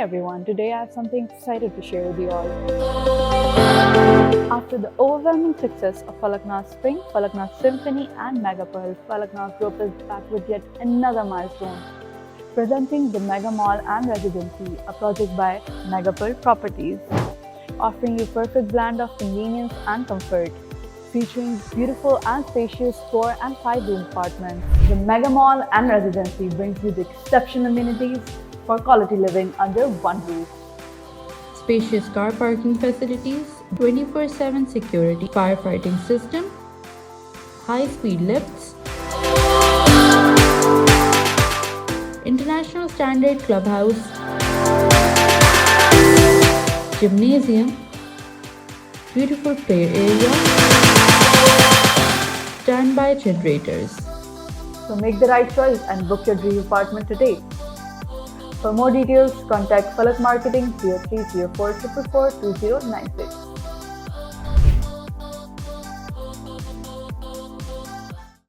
everyone, today I have something excited to share with you all. After the overwhelming success of 𝐹𝑎𝑙𝑘naaz Spring, 𝐹𝑎𝑙𝑘naaz Symphony and Mega Pearl, 𝐹𝑎𝑙𝑘naaz Group is back with yet another milestone, presenting the Mega Mall and Residency, a project by Mega Pearl Properties, offering you a perfect blend of convenience and comfort, featuring beautiful and spacious 4 and 5 room apartments. The Mega Mall and Residency brings you the exceptional amenities for quality living under one roof. Spacious car parking facilities, 24/7 security, firefighting system, high-speed lifts, international standard clubhouse, gymnasium, beautiful play area, standby generators. So make the right choice and book your dream apartment today. For more details, contact Falak Marketing 0304 444 2096.